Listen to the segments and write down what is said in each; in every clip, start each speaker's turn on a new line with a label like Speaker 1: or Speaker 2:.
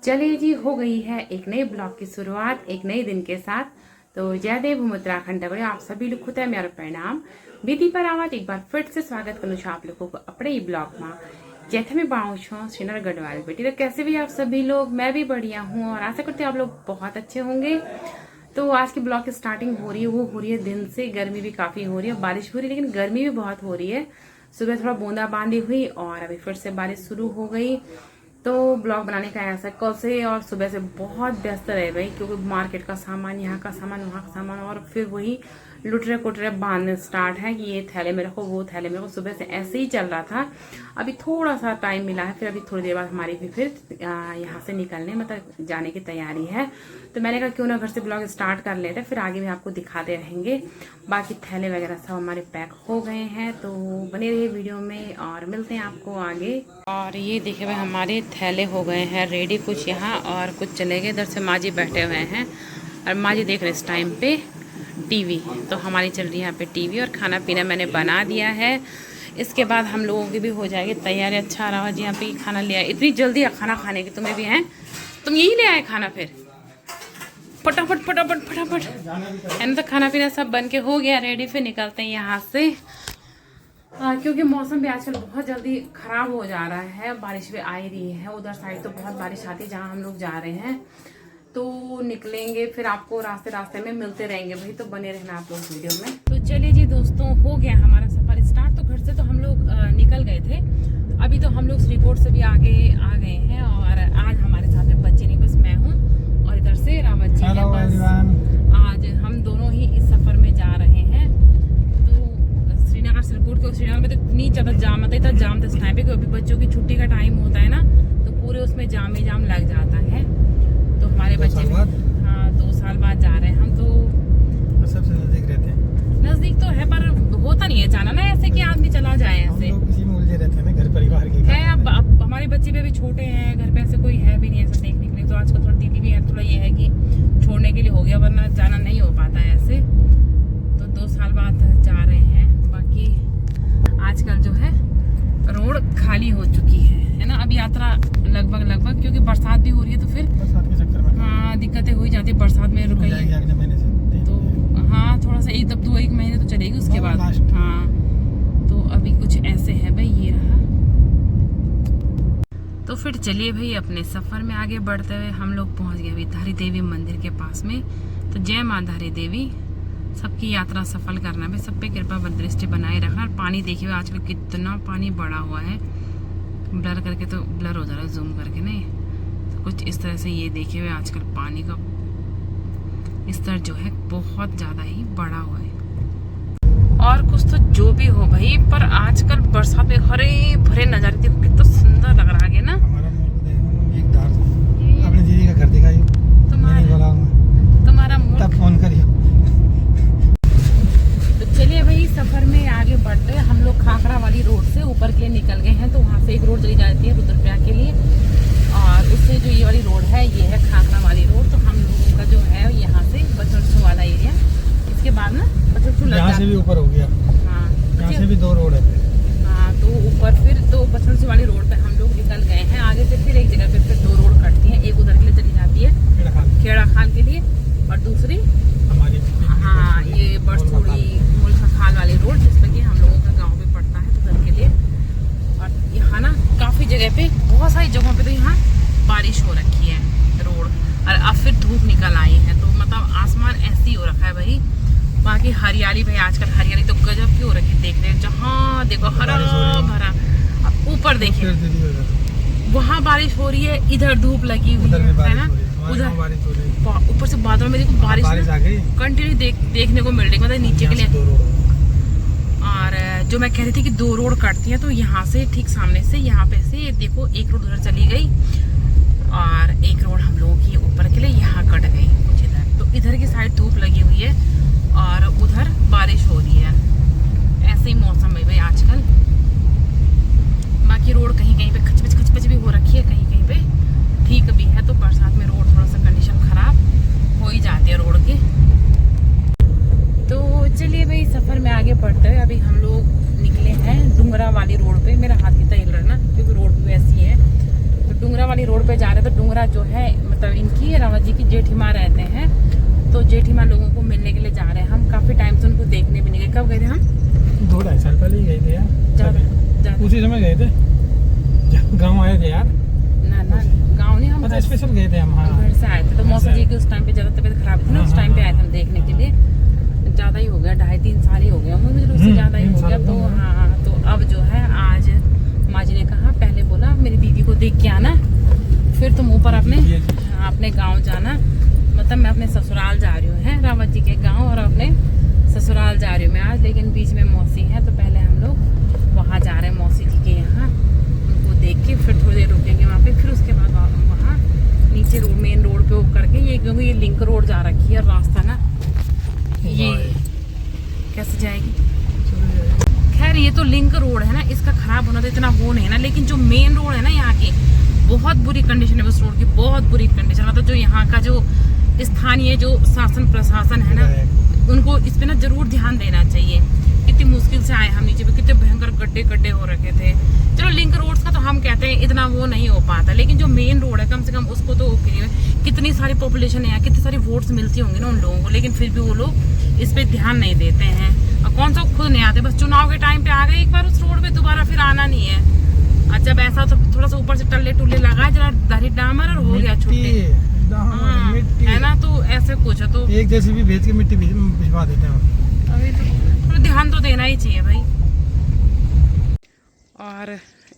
Speaker 1: चलिए जी, हो गई है एक नए ब्लॉग की शुरुआत एक नए दिन के साथ। तो जय देव हम उत्तराखंड डबड़े आप सभी लोग खुद है मेरा प्रणाम विधि पर आवाज एक बार फिर से स्वागत करूँ आप लोगों को अपने ही ब्लॉग में जैसे मैं पाऊँ छो श्रीनगर गढ़वाल बेटी। तो कैसे भी आप सभी लोग, मैं भी बढ़िया हूँ और आशा करती हूँ आप लोग बहुत अच्छे होंगे। तो आज की ब्लॉग की स्टार्टिंग हो रही है, वो हो रही है दिन से। गर्मी भी काफी हो रही है, बारिश हो रही है, लेकिन गर्मी भी बहुत हो रही है। सुबह थोड़ा बूंदाबांदी हुई और अभी फिर से बारिश शुरू हो गई। तो ब्लॉग बनाने का ऐसा कल से और सुबह से बहुत व्यस्त रहे भाई, क्योंकि मार्केट का सामान, यहाँ का सामान, वहाँ का सामान, और फिर वही लुटरे कुटरे बांधने स्टार्ट है कि ये थैले में रखो, वो थैले में रखो। सुबह से ऐसे ही चल रहा था। अभी थोड़ा सा टाइम मिला है, फिर अभी थोड़ी देर बाद हमारी भी फिर यहाँ से निकलने मतलब जाने की तैयारी है। तो मैंने कहा क्यों ना घर से ब्लॉग स्टार्ट कर लेते, फिर आगे भी आपको दिखाते रहेंगे। बाकी थैले वगैरह सब हमारे पैक हो गए हैं, तो बने रहिए वीडियो में और मिलते हैं आपको आगे। और ये देखे हुए हमारे थैले हो गए हैं रेडी, कुछ यहाँ और कुछ चले गए। इधर से माँ जी बैठे हुए हैं और माँ जी देख रहे इस टाइम पे टीवी। तो हमारी चल रही है यहाँ पे टीवी और खाना पीना मैंने बना दिया है। इसके बाद हम लोगों की भी हो जाएगी तैयारी। अच्छा रहा जी यहाँ पे खाना ले आए, इतनी जल्दी खाना खाने की तुम्हें भी है, तुम यही ले आए खाना, फिर फटाफट फटाफट फटाफट है ना। तो खाना पीना सब बन के हो गया रेडी, फिर निकलते हैं यहाँ से। क्योंकि मौसम भी आजकल बहुत जल्दी खराब हो जा रहा है, बारिश भी आ ही रही है। उधर साइड तो बहुत बारिश आती है जहाँ हम लोग जा रहे हैं। तो निकलेंगे, फिर आपको रास्ते रास्ते में मिलते रहेंगे भाई, तो बने रहना आप लोग वीडियो में। तो चलिए जी दोस्तों, हो गया हमारा सफर स्टार्ट। तो घर से तो हम लोग निकल गए थे, अभी तो हम लोग श्रीकोट से भी आगे आ गए हैं। और आज हमारे साथ में बच्चे नहीं, बस मैं हूँ और इधर से रावत जी है। बस आज हम दोनों ही इस सफर में जा रहे हैं। तो श्रीनगर श्रीकोट के श्रीनगर में तो इतनी ज्यादा जाम आता है, इतना जाम था इस टाइम पे, क्योंकि बच्चों की छुट्टी का टाइम होता है ना, तो पूरे उसमें जाम ही जाम लग जाता है। तो हमारे बच्चे हाँ 2 साल बाद जा रहे हैं हम। तो
Speaker 2: सबसे नजदीक रहते हैं,
Speaker 1: नजदीक तो है पर होता नहीं है जाना ना ऐसे कि आदमी चला जाए ऐसे।
Speaker 2: हम लोग किसी में उलझे रहते हैं ना, घर परिवार के
Speaker 1: है। अब हमारे बच्चे भी अभी छोटे हैं, घर पे ऐसे कोई है भी नहीं ऐसा देखने के लिए। तो आजकल थोड़ा दीदी भी है, थोड़ा ये है कि छोड़ने के लिए हो गया, वरना जाना नहीं हो पाता है ऐसे। तो 2 साल बाद जा रहे हैं। बाकी आजकल जो है रोड खाली हो चुकी है ना। अब यात्रा लगभग क्योंकि बरसात भी हो रही है, तो फिर
Speaker 2: बरसात के चक्कर में
Speaker 1: हाँ दिक्कतें हो ही जाती है। बरसात में रुक
Speaker 2: अगले महीने से
Speaker 1: तो हाँ थोड़ा सा एक महीने तो चलेगी उसके बाद। हाँ तो अभी कुछ ऐसे है भाई, ये रहा। तो फिर चलिए भाई अपने सफर में आगे बढ़ते हुए हम लोग पहुंच गए अभी धारी देवी मंदिर के पास में। तो जय माँ धारी देवी, सबकी यात्रा सफल करना में सब पे कृपा दृष्टि बनाए रखना। और पानी देखिए आजकल कितना पानी बढ़ा हुआ है, ब्लर करके तो ब्लर हो जा रहा है, जूम करके नहीं। तो कुछ इस तरह से ये देखे हुए आजकल पानी का स्तर जो है बहुत ज्यादा ही बढ़ा हुआ है। और कुछ तो जो भी हो भाई, पर आजकल बरसात में हरे भरे नजारे देखो कितना सुंदर लग रहा है ना।
Speaker 2: हमारा एक दार अपने दीदी का घर दिखाइए,
Speaker 1: तुम्हारा मुल्क,
Speaker 2: तब फोन करिए।
Speaker 1: तो चलिए भाई सफर में आगे बढ़ते हैं। हम लोग खाखरा वाली रोड से ऊपर के लिए निकल गए हैं। तो वहाँ से एक रोड चली जाती है रुद्रप्रयाग के लिए, और उससे जो ये वाली रोड है ये है खाखरा वाली रोड। तो हम लोगों का जो है यहाँ से बचड़सू वाला एरिया, इसके बाद ना बचड़सू लग जाता है,
Speaker 2: भी ऊपर हो गया।
Speaker 1: हाँ
Speaker 2: यहाँ से भी 2 रोड है।
Speaker 1: हाँ तो ऊपर फिर तो बचड़सू वाली रोड पे हम लोग निकल गए हैं। आगे से फिर एक जगह पे फिर 2 रोड कटती हैं, एक उधर के लिए चली जाती है खेड़ा खाल के लिए, और दूसरी
Speaker 2: हमारी
Speaker 1: हाँ ये बरसूड़ी मुल्खा खाल वाली रोड, जिसमें कि हम लोगों का गांव भी पड़ता है उधर के लिए। और यहाँ ना काफी जगह पे, बहुत सारी जगहों पे तो यहाँ बारिश हो रखी है रोड, और अब फिर धूप निकल आई है। तो मतलब आसमान ऐसे ही हो रखा है भाई। बाकी हरियाली भाई, आजकल हरियाली तो गजब की हो रखी है, देख रहे हैं जहाँ देखो हरा भरा। अब ऊपर देखिए वहाँ बारिश हो रही है, इधर धूप लगी हुई है ना, उधर ऊपर से बादल में देखो बारिश कंटिन्यू देखने को मिल रही है, मतलब नीचे के लिए। और जो मैं कह रही थी कि 2 रोड कटती हैं, तो यहाँ से ठीक सामने से यहाँ पे से देखो एक रोड उधर चली गई और एक रोड हम लोगों की ऊपर के लिए यहाँ कट गई कुछ इधर। तो इधर की साइड धूप लगी हुई है और उधर बारिश हो रही है। ऐसे ही मौसम है भाई आजकल। बाकी रोड कहीं कहीं पे खचपच भी हो रखी है, कहीं कहीं पे ठीक भी है। तो बरसात में रोड थोड़ा सा कंडीशन खराब हो ही जाती है रोड की। तो चलिए भाई सफर में आगे बढ़ते हुए अभी हम लोग निकले हैं डुंगरा वाली रोड पे। मेरा हाथ कितना हिल रहा है ना, क्योंकि रोड भी वैसी है। तो डुंगरा वाली रोड पे जा रहे हैं। तो डुंगरा जो है मतलब इनकी रावत जी की जेठीमाँ रहते हैं, तो जेठीमाँ लोगों को मिलने के लिए जा रहे हैं। हम काफ़ी टाइम से उनको देखने भी नहीं गए। कब गए थे हम?
Speaker 2: 2-2.5 साल पहले ही गए थे यार।
Speaker 1: ज़्यादा
Speaker 2: उसी समय गए थे जब गाँव आए थे यार।
Speaker 1: ना गाँव नहीं, हम
Speaker 2: स्पेशल गए थे हम। हाँ,
Speaker 1: घर से आए थे। तो मौसा जी की उस टाइम पे ज़्यादा तबीयत खराब थी ना, उस टाइम पे आए थे हम देखने के लिए। ज़्यादा ही हो गया, 2.5-3 साल ही हो गया मुझे, उससे ज़्यादा ही हो गया। तो हाँ, तो अब जो है आज माँ जी ने कहा, पहले बोला मेरी दीदी को देख के आना, फिर तुम ऊपर अपने गांव जाना। मतलब मैं अपने ससुराल जा रही हूँ, है रावत जी के गांव, और अपने ससुराल जा रही हूँ मैं आज। लेकिन बीच में मौसी है, तो पहले हम लोग वहाँ जा रहे हैं मौसी जी के यहाँ, उनको देख के फिर थोड़ी देर रुकेंगे वहाँ पे। फिर उसके बाद वहाँ नीचे रोड, मेन रोड पे होकर के, ये क्योंकि ये लिंक रोड जा रखी है रास्ता ना, ये कैसे जाएगी? खैर ये तो लिंक रोड है ना, इसका खराब होना तो इतना वो नहीं है ना, लेकिन जो मेन रोड है ना यहाँ की, बहुत बुरी कंडीशन है उस रोड की, बहुत बुरी कंडीशन। मतलब जो यहाँ का जो स्थानीय जो शासन प्रशासन है ना, उनको इस पे ना जरूर ध्यान देना चाहिए। कितनी मुश्किल से आए हम नीचे पे, कितने भयंकर गड्ढे हो रखे थे। चलो लिंक रोड का तो हम कहते हैं इतना वो नहीं हो पाता, लेकिन जो मेन रोड है कम से कम उसको तो कितनी सारी पॉपुलेशन है यहाँ, कितनी सारी वोट्स मिलती होंगी ना उन लोगों को, लेकिन फिर भी वो लोग इस पे ध्यान नहीं देते हैं। और कौन सा खुद नहीं आते, बस चुनाव के टाइम पे आ गए एक बार उस रोड पे, दोबारा फिर आना नहीं है। अच्छा जब ऐसा तो थोड़ा सा ऊपर से टल्ले टुल्ले लगाए, जरा दही डामर और हो गया छुट्टी, है ना। तो ऐसे कुछ है, तो
Speaker 2: एक जैसी भी भेज के मिट्टी भिजवा देते हैं।
Speaker 1: अभी तो ध्यान तो देना ही चाहिए भाई। और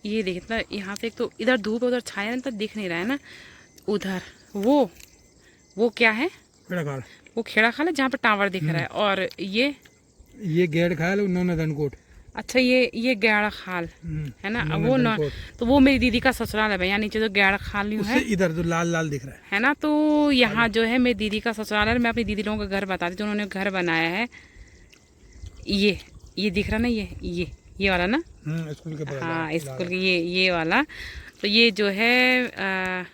Speaker 1: ये देखना यहाँ से, एक तो इधर धूप उधर छाया तो दिख नहीं रहा है ना, उधर वो क्या है, वो खेड़ा खाल है जहाँ पे टावर दिख रहा है। और ये
Speaker 2: गेड़ खाल उन्होंने धनकोट।
Speaker 1: अच्छा ये गैड़ा खाल है ना, वो न, तो वो मेरी दीदी का ससुराल है भाई। यहाँ नीचे जो गैड़ा खाल है,
Speaker 2: इधर जो लाल लाल दिख रहा है
Speaker 1: ना, तो यहाँ जो है मेरी दीदी का ससुराल है। मैं अपनी दीदी लोगों का घर बताती हूँ, उन्होंने घर बनाया है। ये दिख रहा ना, ये वाला ना,
Speaker 2: स्कूल के बगल।
Speaker 1: हाँ स्कूल के ये वाला। तो ये जो है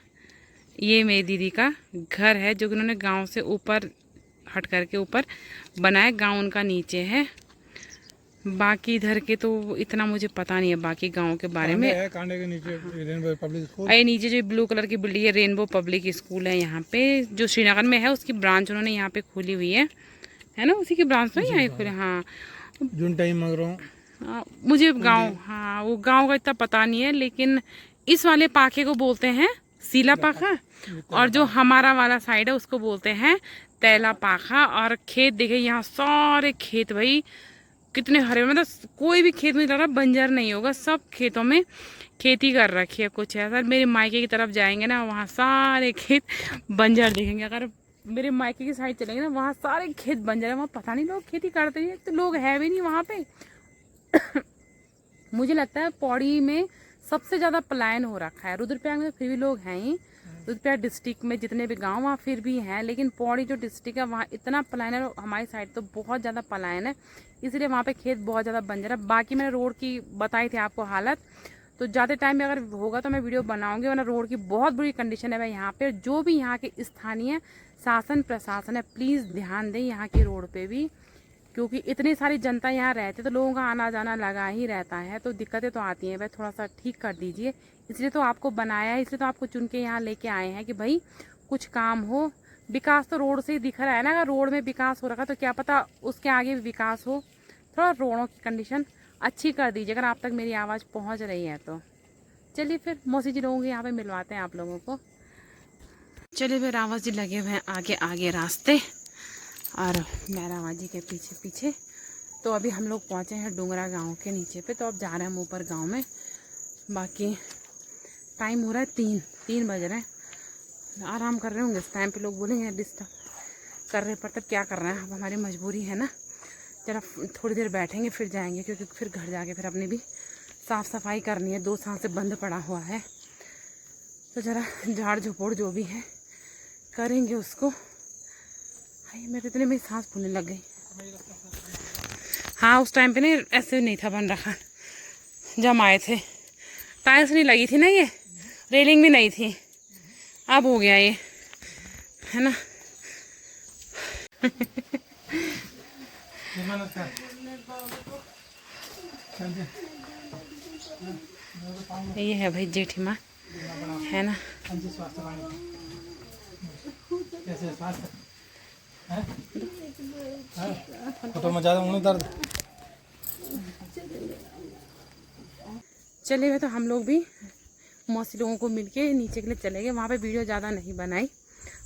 Speaker 1: ये मेरी दीदी का घर है, जो कि उन्होंने गांव से ऊपर हट करके ऊपर बनाया। गांव उनका नीचे है। बाकी इधर के तो इतना मुझे पता नहीं है बाकी गांव के बारे में।
Speaker 2: कांडे के नीचे रेनबो पब्लिक स्कूल,
Speaker 1: नीचे जो ब्लू कलर की बिल्डिंग है रेनबो पब्लिक स्कूल है यहाँ पे, जो श्रीनगर में है। उसकी ब्रांच उन्होंने यहाँ पे खोली हुई है ना, उसी की ब्रांच में यहाँ खोले। हाँ
Speaker 2: जुन टाइम मगर
Speaker 1: मुझे गांव, हाँ वो गांव का इतना पता नहीं है, लेकिन इस वाले पाखे को बोलते हैं सीला पाखा, और जो हमारा वाला साइड है उसको बोलते हैं तैला पाखा। और खेत देखे यहाँ सारे खेत भाई, कितने हरे, मतलब कोई भी खेत में लग रहा बंजर नहीं होगा, सब खेतों में खेती कर रखी है। कुछ ऐसा मेरे मायके की तरफ जाएंगे ना, वहाँ सारे खेत बंजर देखेंगे। अगर मेरे मायके की साइड चलेंगे ना, वहाँ सारे खेत बंजर है, वहाँ पता नहीं लोग खेती करते नहीं, तो लोग है भी नहीं वहाँ पे। मुझे लगता है पौड़ी में सबसे ज़्यादा पलायन हो रखा है। रुद्रप्रयाग में फिर भी लोग हैं ही, रुद्रप्रयाग डिस्ट्रिक्ट में जितने भी गांव वहाँ फिर भी हैं, लेकिन पौड़ी जो डिस्ट्रिक्ट है वहाँ इतना पलायन है। हमारी साइड तो बहुत ज़्यादा पलायन है, इसलिए वहाँ पे खेत बहुत ज़्यादा बंजर है। बाकी मैंने रोड की बताई थी आपको हालत, तो ज़्यादा टाइम में अगर होगा तो मैं वीडियो बनाऊंगी, वरना रोड की बहुत बुरी कंडीशन है भाई यहाँ पे। जो भी यहाँ के स्थानीय शासन प्रशासन है, प्लीज़ ध्यान दें यहाँ की रोड पे भी, क्योंकि इतनी सारी जनता यहाँ रहती है, तो लोगों का आना जाना लगा ही रहता है, तो दिक्कतें तो आती हैं भाई। थोड़ा सा ठीक कर दीजिए, इसलिए तो आपको बनाया है, इसलिए तो आपको चुन के यहाँ लेके आए हैं कि भाई कुछ काम हो। विकास तो रोड से ही दिख रहा है ना, अगर रोड में विकास हो रखा तो क्या पता उसके आगे भी विकास हो। थोड़ा रोडों की कंडीशन अच्छी कर दीजिए, अगर आप तक मेरी आवाज़ पहुँच रही है तो। चलिए फिर मौसी जी लोगों के यहाँ पे मिलवाते हैं आप लोगों को। चलिए फिर रावत जी लगे हुए हैं आगे आगे रास्ते, और मैं रावत जी के पीछे पीछे। तो अभी हम लोग पहुँचे हैं डूंगरा गांव के नीचे पे, तो अब जा रहे हैं हम ऊपर गांव में। बाकी टाइम हो रहा है 3 बज रहे हैं, आराम कर रहे होंगे इस टाइम पे। लोग बोलेंगे डिस्टर्ब कर रहे, पर तब क्या कर रहे हैं, अब हमारी मजबूरी है ना। जरा थोड़ी देर बैठेंगे फिर जाएंगे, क्योंकि फिर घर जाके फिर अपने भी साफ़ सफाई करनी है। 2 साल से बंद पड़ा हुआ है, तो ज़रा झाड़ झपोड़ जो भी है करेंगे उसको। हाय मेरे इतने मेरी सांस फूलने लग गई। हाँ उस टाइम पे नहीं ऐसे नहीं था बन रखा, जब हम आए थे टाइल्स नहीं लगी थी ना, ये रेलिंग भी नहीं थी, अब हो गया ये, है ना। ये है भाई जेठी माँ, है ना।
Speaker 2: अंजी स्वास्थ्य वाणी कैसे स्वास्थ्य है? फोटो में ज़्यादा उन्हें दर्द।
Speaker 1: चले गए तो हम लोग भी मौसी लोगों को मिलके नीचे के लिए चले गए। वहाँ पे वीडियो ज़्यादा नहीं बनाई।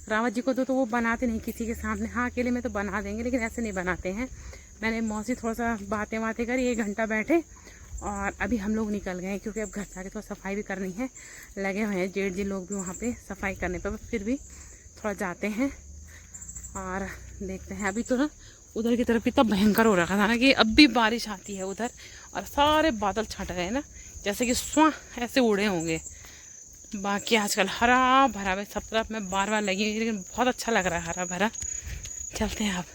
Speaker 1: रावत जी को तो वो बनाते नहीं किसी के सामने, हाँ अकेले में तो बना देंगे लेकिन ऐसे नहीं बनाते हैं। मैंने मौसी थोड़ा सा बातें करी, 1 घंटा बैठे और अभी हम लोग निकल गए क्योंकि अब घर जाके थोड़ा सफाई भी करनी है। लगे हुए हैं जेठ जी लोग भी वहाँ पे सफाई करने पर, फिर भी थोड़ा जाते हैं और देखते हैं। अभी तो ना उधर की तरफ इतना भयंकर हो रखा था ना कि अब भी बारिश आती है उधर, और सारे बादल छट गए ना जैसे कि स्वां ऐसे उड़े होंगे। बाकी आजकल हरा भरा में सब तरफ में बार लगी हुई, लेकिन बहुत अच्छा लग रहा है हरा भरा। चलते हैं अब।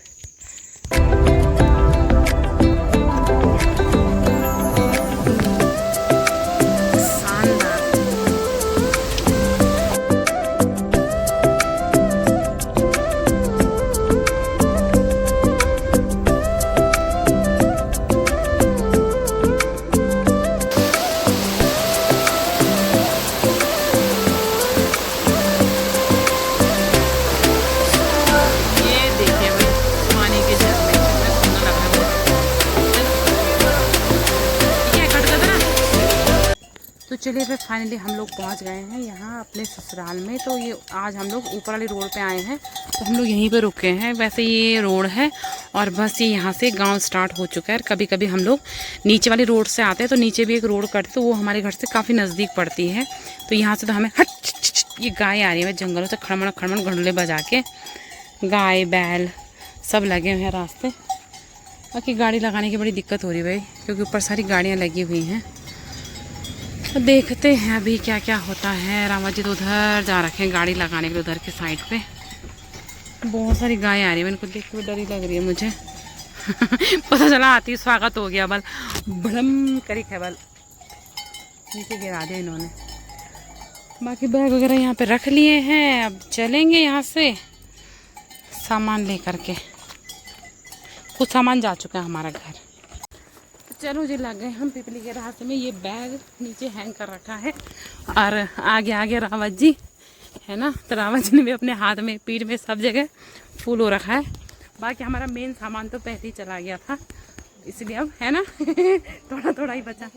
Speaker 1: तो चलिए फिर फाइनली हम लोग पहुंच गए हैं यहाँ अपने ससुराल में। तो ये आज हम लोग ऊपर वाली रोड पे आए हैं, तो हम लोग यहीं पे रुके हैं। वैसे ये रोड है और बस ये यहाँ से गांव स्टार्ट हो चुका है। कभी कभी हम लोग नीचे वाली रोड से आते हैं, तो नीचे भी एक रोड कटती, तो वो हमारे घर से काफ़ी नज़दीक पड़ती है। तो यहाँ से तो हमें ये गाय आ रही है जंगलों से, खड़मड़ खड़मड़ घंडले बजा के। गाय बैल सब लगे हुए हैं रास्ते। बाकी गाड़ी लगाने की बड़ी दिक्कत हो रही है भाई, क्योंकि ऊपर सारी गाड़ियाँ लगी हुई हैं। तो देखते हैं अभी क्या क्या होता है। रामा जी तो उधर जा रखे हैं गाड़ी लगाने के लिए, उधर के साइड पे बहुत सारी गाय आ रही है। इनको देख के डर ही लग रही है मुझे। पता चला आती स्वागत हो गया, बल बड़म करी है, बल नीचे गिरा दिया इन्होंने। बाकी बैग वगैरह यहाँ पे रख लिए हैं, अब चलेंगे यहाँ से सामान लेकर के। कुछ सामान जा चुका है हमारा घर। चलो जी लग गए हम पिपली के रास्ते में। ये बैग नीचे हैंग कर रखा है और आगे आगे रावत जी है ना, तो रावत जी ने भी अपने हाथ में पीठ में सब जगह फूल हो रखा है। बाकी हमारा मेन सामान तो पहले ही चला गया था, इसलिए अब है ना थोड़ा थोड़ा ही बचा।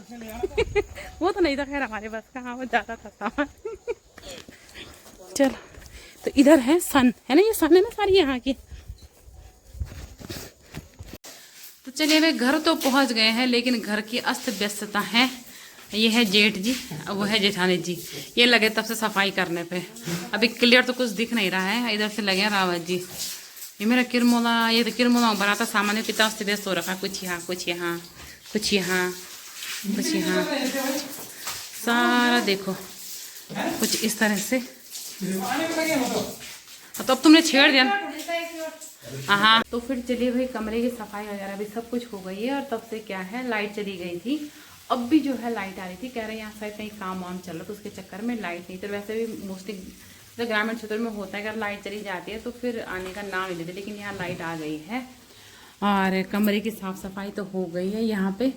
Speaker 1: वो तो नहीं था खैर हमारे बस का, हाँ वो ज़्यादा था सामान। चलो तो इधर है सन, है ना, ये सन है ना सारी यहाँ की। तो चलिए वे घर तो पहुंच गए हैं, लेकिन घर की अस्त व्यस्तता है। ये है जेठ जी, वो है जेठानी जी, ये लगे तब से सफाई करने पे। अभी क्लियर तो कुछ दिख नहीं रहा है। इधर से लगे रावत जी। ये मेरा किरमोला, ये तो किरमोला बनाता सामान में पिता अस्त व्यस्त हो रखा। कुछ यहाँ कुछ यहाँ कुछ यहाँ कुछ यहाँ, सारा देखो कुछ इस तरह से। तो अब तुमने छेड़ दिया। हाँ तो फिर चलिए भाई कमरे की सफाई वगैरह भी सब कुछ हो गई है। और तब से क्या है, लाइट चली गई थी, अब भी जो है लाइट आ रही थी। कह रहे हैं यहाँ शायद कहीं काम वाम चल रहा, तो उसके चक्कर में लाइट नहीं। तो वैसे भी मोस्टली तो ग्रामीण क्षेत्र में होता है, अगर लाइट चली जाती है तो फिर आने का नाम नहीं लेते, लेकिन यहाँ लाइट आ गई है। और कमरे की साफ सफाई तो हो गई है यहाँ पे।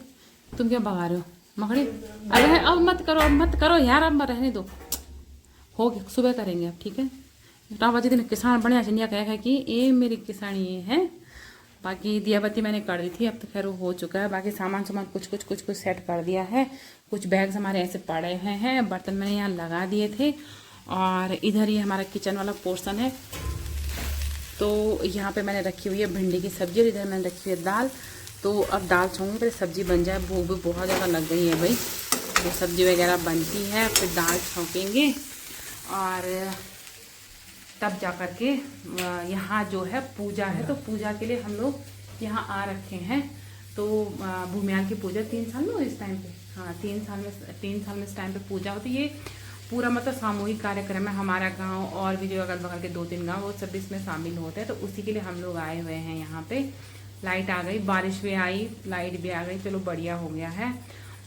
Speaker 1: तुम क्या भगा रहे हो मकड़ी? अरे अब मत करो, अब मत करो यार, अब रहने दो, हो गया सुबह करेंगे अब, ठीक है। रावत जी ने किसान बढ़िया चंडिया कहा है कि ये मेरी किसान ये है। बाकी दिया बत्ती मैंने कर दी थी, अब तो खैर वो हो चुका है। बाकी सामान कुछ सेट कर दिया है। कुछ बैग्स हमारे ऐसे पड़े हुए हैं, बर्तन मैंने यहाँ लगा दिए थे। और इधर ये हमारा किचन वाला पोर्शन है, तो यहाँ पे मैंने रखी हुई है भिंडी की सब्जी, और इधर मैंने रखी हुई है दाल। तो अब दाल छूँगी पहले सब्जी बन जाए, भूख भी बहुत ज़्यादा लग गई है भाई। तो सब्जी वगैरह बनती है, फिर दाल छौंकेंगे और तब जा कर के यहाँ जो है पूजा है। तो पूजा के लिए हम लोग यहाँ आ रखे हैं। तो भूमियाल की पूजा 3 साल में इस टाइम पे, हाँ 3 साल में इस टाइम पे पूजा होती है। ये पूरा मतलब सामूहिक कार्यक्रम है। हमारा गांव और भी जो अगल बगल के 2-3 गांव वो सब इसमें शामिल होते हैं। तो उसी के लिए हम लोग आए हुए हैं यहाँ पे। लाइट आ गई, बारिश भी आई, लाइट भी आ गई, चलो बढ़िया हो गया है।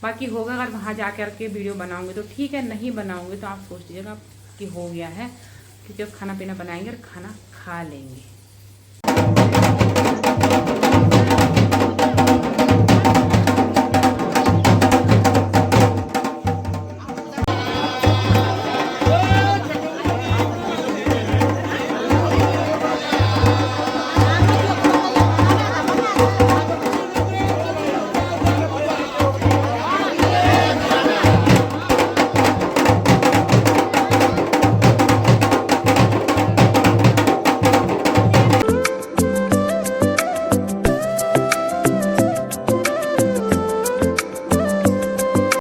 Speaker 1: बाकी होगा अगर वहाँ जा कर के वीडियो बनाऊँगी तो ठीक है, नहीं बनाऊँगी तो आप सोच लीजिएगा कि हो गया है, क्योंकि अब खाना पीना बनाएंगे और खाना खा लेंगे।